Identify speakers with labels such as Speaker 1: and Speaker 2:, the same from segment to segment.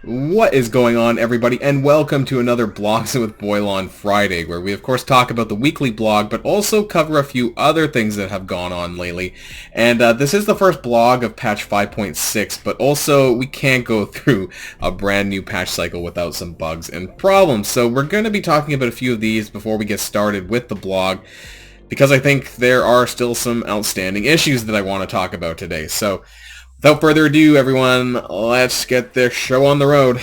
Speaker 1: What is going on, everybody, and welcome to another Blogs with Boilon Friday, where we of course talk about the weekly blog, but also cover a few other things that have gone on lately. And this is the first blog of patch 5.6, but also we can't go through a brand new patch cycle without some bugs and problems. So we're going to be talking about a few of these before we get started with the blog, because I think there are still some outstanding issues that I want to talk about today. So without further ado, everyone, let's get this show on the road.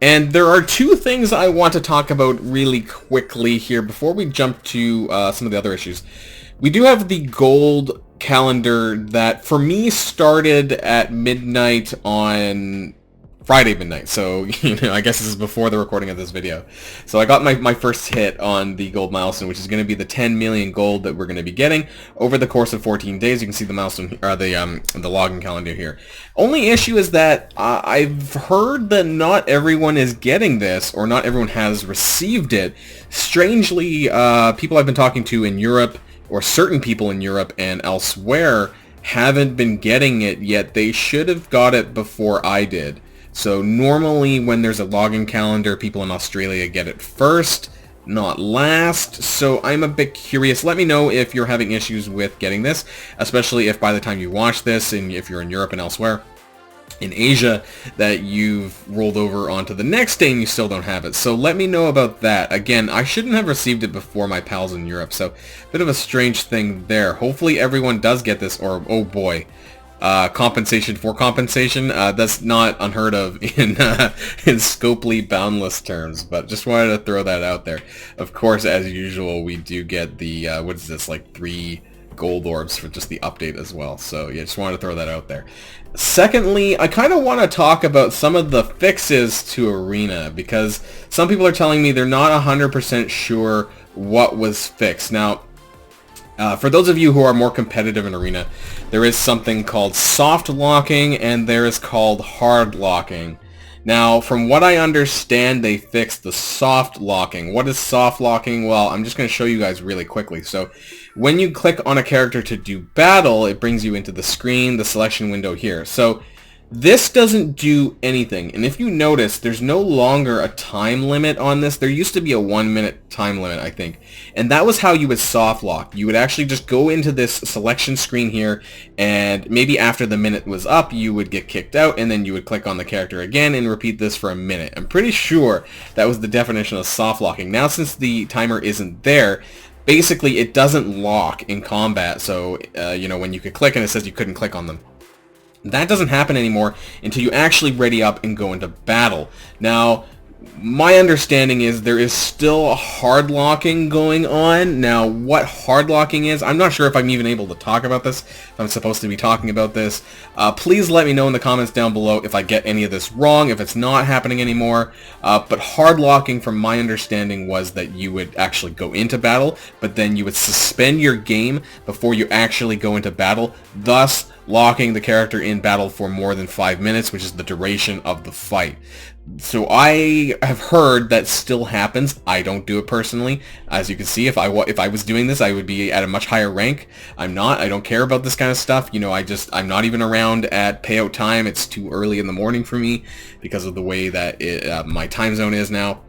Speaker 1: And there are two things I want to talk about really quickly here before we jump to some of the other issues. We do have the gold calendar that, for me, started at midnight on Friday midnight, so I guess this is before the recording of this video. So I got my first hit on the gold milestone, which is going to be the 10 million gold that we're going to be getting over the course of 14 days. You can see the milestone, or the login calendar here. Only issue is that I've heard that not everyone is getting this, or not everyone has received it. Strangely, people I've been talking to in Europe, or certain people in Europe and elsewhere, haven't been getting it yet. They should have got it before I did. So normally when there's a login calendar, people in Australia get it first, not last. So I'm a bit curious. Let me know if you're having issues with getting this, especially if by the time you watch this, and if you're in Europe and elsewhere, in Asia, that you've rolled over onto the next day and you still don't have it. So let me know about that. Again, I shouldn't have received it before my pals in Europe, so a bit of a strange thing there. Hopefully everyone does get this, or oh boy. Compensation for compensation, that's not unheard of in Scopely boundless terms, but just wanted to throw that out there. Of course, as usual, we do get the, what is this, like 3 gold orbs for just the update as well, so yeah, just wanted to throw that out there. Secondly, I kind of want to talk about some of the fixes to Arena, because some people are telling me they're not 100% sure what was fixed. Now, for those of you who are more competitive in Arena, there is something called soft locking and there is called hard locking. Now, from what I understand, they fixed the soft locking. What is soft locking? Well, I'm just going to show you guys really quickly. So, when you click on a character to do battle, it brings you into the screen, the selection window here. So, this doesn't do anything, and if you notice, there's no longer a time limit on this. There used to be a 1-minute time limit, I think, and that was how you would soft lock. You would actually just go into this selection screen here, and maybe after the minute was up, you would get kicked out, and then you would click on the character again and repeat this for a minute. I'm pretty sure that was the definition of soft locking. Now, since the timer isn't there, basically it doesn't lock in combat, so, when you could click and it says you couldn't click on them. That doesn't happen anymore until you actually ready up and go into battle. Now, my understanding is there is still hard locking going on. Now, what hard locking is, I'm not sure if I'm even able to talk about this, if I'm supposed to be talking about this. Please let me know in the comments down below if I get any of this wrong, if it's not happening anymore. But hard locking, from my understanding, was that you would actually go into battle, but then you would suspend your game before you actually go into battle, thus locking the character in battle for more than 5 minutes, which is the duration of the fight. So I have heard that still happens. I don't do it personally. As you can see, if I was doing this, I would be at a much higher rank. I'm not. I don't care about this kind of stuff. I'm not even around at payout time. It's too early in the morning for me because of the way that my time zone is now.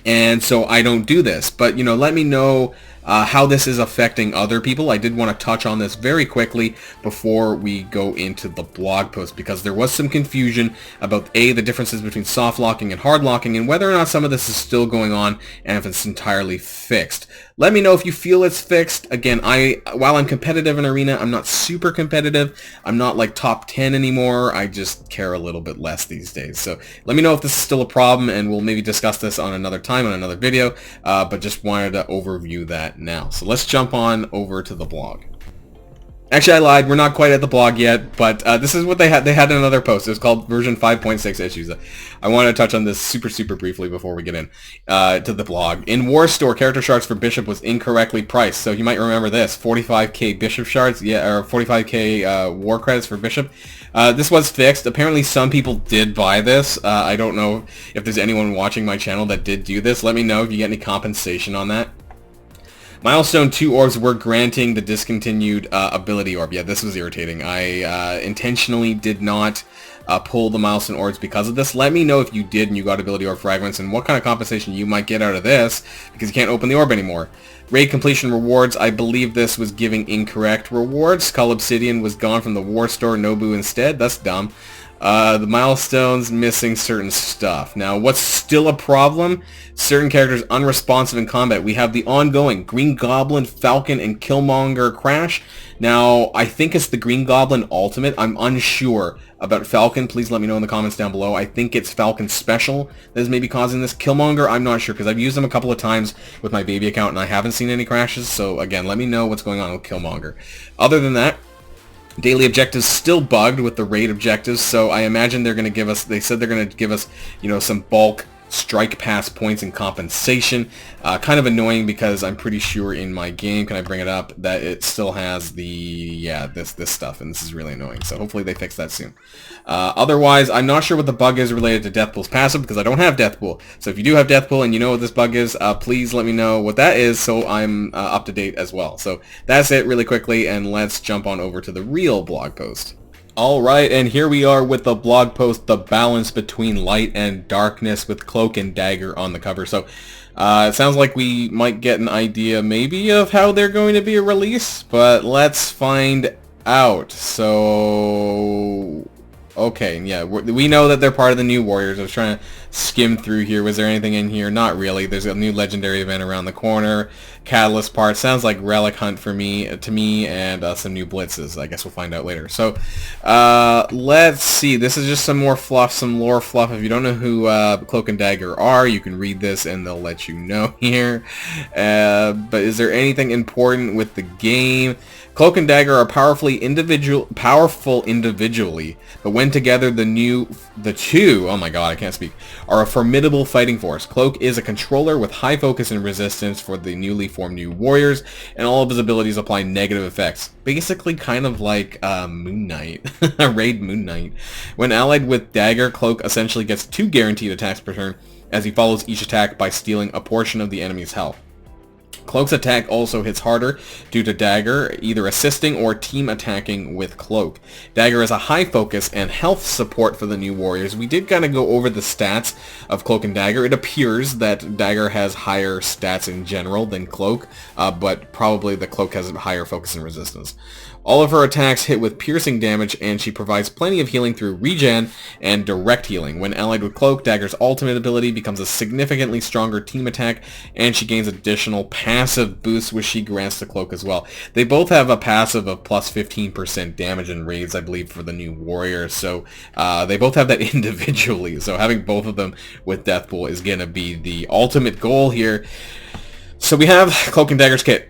Speaker 1: And so I don't do this. But, let me know how this is affecting other people. I did want to touch on this very quickly before we go into the blog post, because there was some confusion about the differences between soft locking and hard locking, and whether or not some of this is still going on and if it's entirely fixed. Let me know if you feel it's fixed. Again, while I'm competitive in Arena, I'm not super competitive. I'm not like top 10 anymore. I just care a little bit less these days. So let me know if this is still a problem, and we'll maybe discuss this on another time, on another video, but just wanted to overview that now. So let's jump on over to the blog. Actually, I lied. We're not quite at the blog yet, but this is what they had. They had another post. It was called version 5.6 issues. I want to touch on this super briefly before we get in to the blog. In War Store, character shards for Bishop was incorrectly priced. So you might remember this. 45k Bishop shards, or 45k War credits for Bishop. This was fixed. Apparently some people did buy this. I don't know if there's anyone watching my channel that did do this. Let me know if you get any compensation on that. Milestone 2 orbs were granting the discontinued ability orb. Yeah, this was irritating. I intentionally did not pull the milestone orbs because of this. Let me know if you did and you got ability orb fragments and what kind of compensation you might get out of this, because you can't open the orb anymore. Raid completion rewards, I believe this was giving incorrect rewards. Skull Obsidian was gone from the War Store, Nobu instead. That's dumb. The milestones missing certain stuff. Now, what's still a problem? Certain characters unresponsive in combat. We have the ongoing Green Goblin, Falcon, and Killmonger crash. Now, I think it's the Green Goblin Ultimate. I'm unsure about Falcon. Please let me know in the comments down below. I think it's Falcon Special that is maybe causing this. Killmonger, I'm not sure, because I've used him a couple of times with my baby account, and I haven't seen any crashes. So, again, let me know what's going on with Killmonger. Other than that, daily objectives still bugged with the raid objectives, so I imagine they're going to give us, they said they're going to give us, you know, some bulk strike pass points and compensation. Kind of annoying because I'm pretty sure in my game, can I bring it up, that it still has the, yeah, this stuff, and this is really annoying, so hopefully they fix that soon. Otherwise, I'm not sure what the bug is related to Deathpool's passive because I don't have Deathpool, so if you do have Deathpool and you know what this bug is, please let me know what that is so I'm up to date as well. So that's it really quickly, and let's jump on over to the real blog post. Alright, and here we are with the blog post, The Balance Between Light and Darkness, with Cloak and Dagger on the cover. So, it sounds like we might get an idea maybe of how they're going to be a release, but let's find out. So, okay, yeah, we know that they're part of the New Warriors. I was trying to skim through here. Was there anything in here? Not really. There's a new legendary event around the corner. Catalyst part. Sounds like Relic Hunt to me, and some new Blitzes. I guess we'll find out later. So, let's see. This is just some more fluff, some lore fluff. If you don't know who Cloak and Dagger are, you can read this and they'll let you know here. But is there anything important with the game? Cloak and Dagger are powerful individually, but when together the two, oh my god, I can't speak, are a formidable fighting force. Cloak is a controller with high focus and resistance for the newly formed New Warriors, and all of his abilities apply negative effects. Basically kind of like Moon Knight, a raid Moon Knight. When allied with Dagger, Cloak essentially gets 2 guaranteed attacks per turn, as he follows each attack by stealing a portion of the enemy's health. Cloak's attack also hits harder due to Dagger either assisting or team attacking with Cloak. Dagger is a high focus and health support for the New Warriors. We did kind of go over the stats of Cloak and Dagger. It appears that Dagger has higher stats in general than Cloak, but probably the Cloak has a higher focus and resistance. All of her attacks hit with piercing damage, and she provides plenty of healing through regen and direct healing. When allied with Cloak, Dagger's ultimate ability becomes a significantly stronger team attack, and she gains additional passive boosts, which she grants to Cloak as well. They both have a passive of plus 15% damage in raids, I believe, for the New Warriors, so they both have that individually, so having both of them with Deathpool is going to be the ultimate goal here. So we have Cloak and Daggers Kit.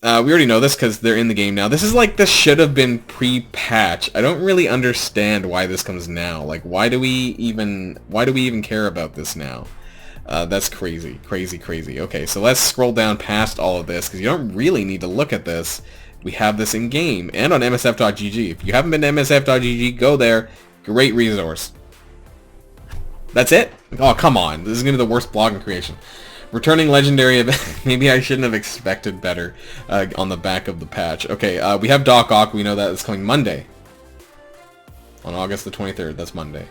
Speaker 1: We already know this because they're in the game now. This is like, this should have been pre-patch. I don't really understand why this comes now. Like, why do we even care about this now? That's crazy. Okay, so let's scroll down past all of this because you don't really need to look at this. We have this in game and on msf.gg. If you haven't been to msf.gg, go there. Great resource. That's it? Oh, come on. This is going to be the worst blog in creation. Returning legendary event. Maybe I shouldn't have expected better on the back of the patch. Okay, we have Doc Ock. We know that it's coming Monday. On August the 23rd. That's Monday.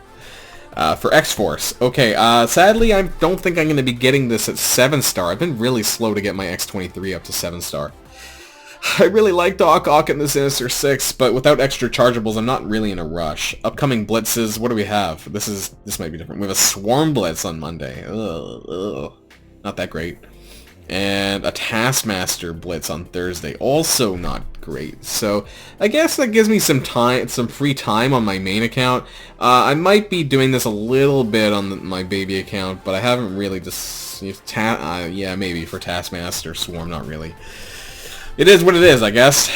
Speaker 1: For X-Force. Okay, sadly, I don't think I'm going to be getting this at 7-star. I've been really slow to get my X-23 up to 7-star. I really like Doc Ock in the Sinister Six, but without extra chargeables, I'm not really in a rush. Upcoming blitzes, what do we have? This might be different. We have a Swarm Blitz on Monday. Ugh. Not that great. And a Taskmaster Blitz on Thursday. Also not great. So I guess that gives me some time, some free time on my main account. I might be doing this a little bit on my baby account, but I haven't really just... yeah, maybe for Taskmaster, Swarm, not really. It is what it is, I guess.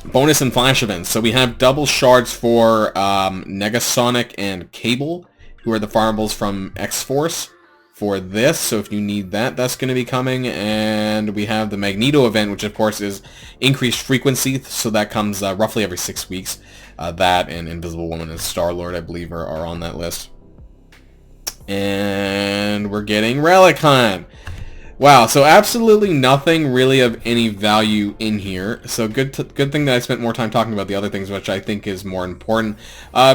Speaker 1: Bonus and flash events. So we have double shards for Negasonic and Cable, who are the farmables from X-Force. For this, so if you need that, that's going to be coming. And we have the Magneto event, which of course is increased frequency, so that comes roughly every 6 weeks. That and Invisible Woman and Star-Lord, I believe, are on that list. And we're getting Relic Hunt. Wow, so absolutely nothing really of any value in here. So good thing that I spent more time talking about the other things, which I think is more important.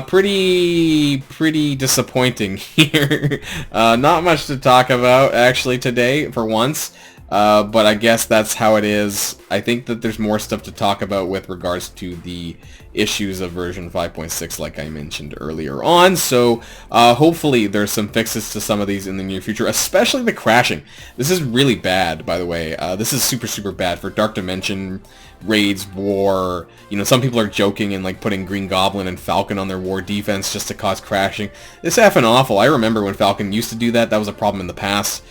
Speaker 1: Pretty disappointing here. Not much to talk about actually today for once. But I guess that's how it is. I think that there's more stuff to talk about with regards to the issues of version 5.6 like I mentioned earlier on. So hopefully there's some fixes to some of these in the near future, especially the crashing. This is really bad, by the way. This is super bad for Dark Dimension raids, war. You know, some people are joking and like putting Green Goblin and Falcon on their war defense just to cause crashing. It's effing awful. I remember when Falcon used to do that. That was a problem in the past.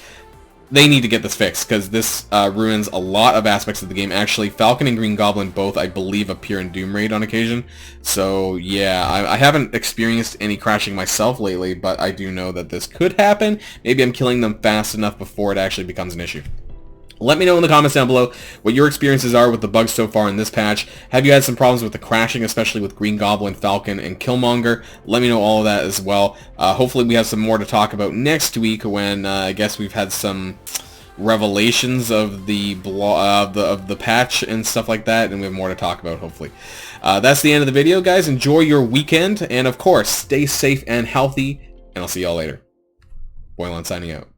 Speaker 1: They need to get this fixed, because this ruins a lot of aspects of the game. Actually, Falcon and Green Goblin both, I believe, appear in Doom Raid on occasion. So, yeah, I haven't experienced any crashing myself lately, but I do know that this could happen. Maybe I'm killing them fast enough before it actually becomes an issue. Let me know in the comments down below what your experiences are with the bugs so far in this patch. Have you had some problems with the crashing, especially with Green Goblin, Falcon, and Killmonger? Let me know all of that as well. Hopefully we have some more to talk about next week when I guess we've had some revelations of the patch and stuff like that, and we have more to talk about, hopefully. That's the end of the video, guys. Enjoy your weekend, and of course, stay safe and healthy, and I'll see y'all later. Boilon signing out.